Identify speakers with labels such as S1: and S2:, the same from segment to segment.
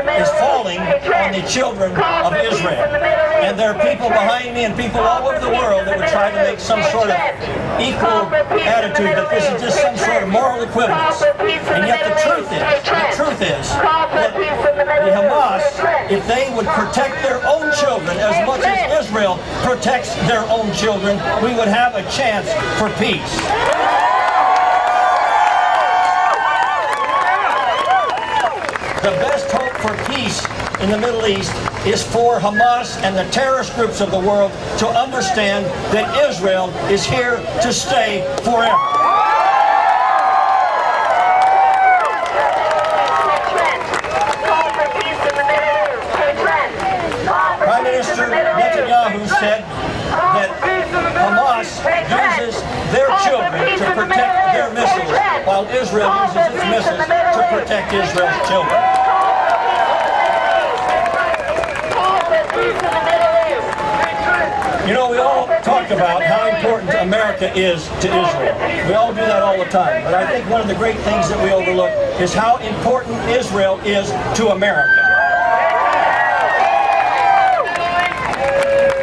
S1: is falling on the children of Israel. And there are people behind me and people all over the world that would try to make some sort of equal attitude that this is just some sort of moral equivalence. And yet the truth is that the Hamas, if they would protect their own children as much as Israel protects their own children, we would have a chance for peace. The best hope for peace in the Middle East is for Hamas and the terrorist groups of the world to understand that Israel is here to stay forever. Prime Minister Netanyahu said that Hamas uses their children to protect their missiles, while Israel uses its missiles to protect Israel's children. You know, we all talk about how important America is to Israel. We all do that all the time. But I think one of the great things that we overlook is how important Israel is to America.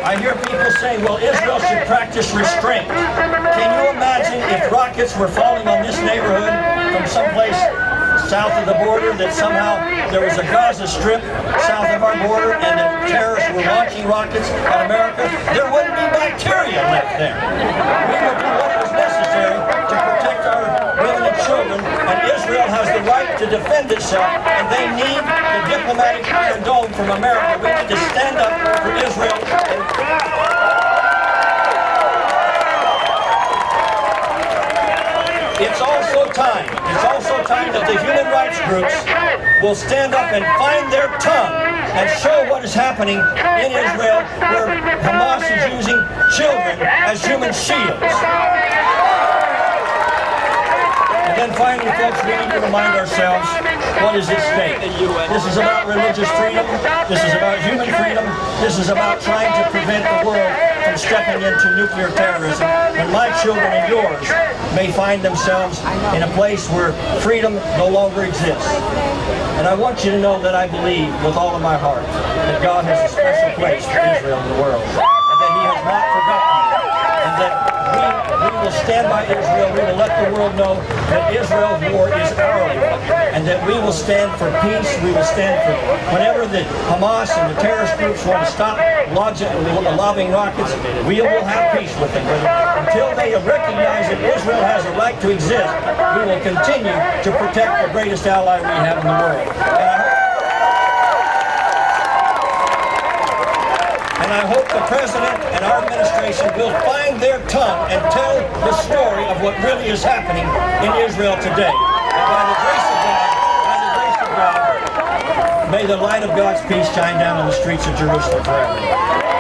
S1: I hear people say, well, Israel should practice restraint. Can you imagine if rockets were falling on this neighborhood from someplace south of the border, that somehow there was a Gaza Strip south of our border and that terrorists were launching rockets at America? There wouldn't be bacteria left there. We would do what was necessary to protect our women and children, and Israel has the right to defend itself, and they need the diplomatic Iron Dome from America. We need to stand up for Israel. It's also time that the human rights groups will stand up and find their tongue and show what is happening in Israel, where Hamas is using children as human shields. And then finally, folks, we need to remind ourselves what is at stake. This is about religious freedom. This is about human freedom. This is about trying to prevent the world from stepping into nuclear terrorism, when my children and yours may find themselves in a place where freedom no longer exists. And I want you to know that I believe with all of my heart that God has a special place for Israel in the world, and that He has not forgotten it, and that we will stand by Israel. We will let the world know that Israel's war is our war, and that we will stand for peace. We will stand for whenever the Hamas and the terrorist groups want to stop lobbing rockets, we will have peace with them. But until they recognize that Israel has a right to exist, we will continue to protect the greatest ally we have in the world. And I hope the President and our administration will find their tongue and tell the story of what really is happening in Israel today. And by the grace of God, may the light of God's peace shine down on the streets of Jerusalem forever.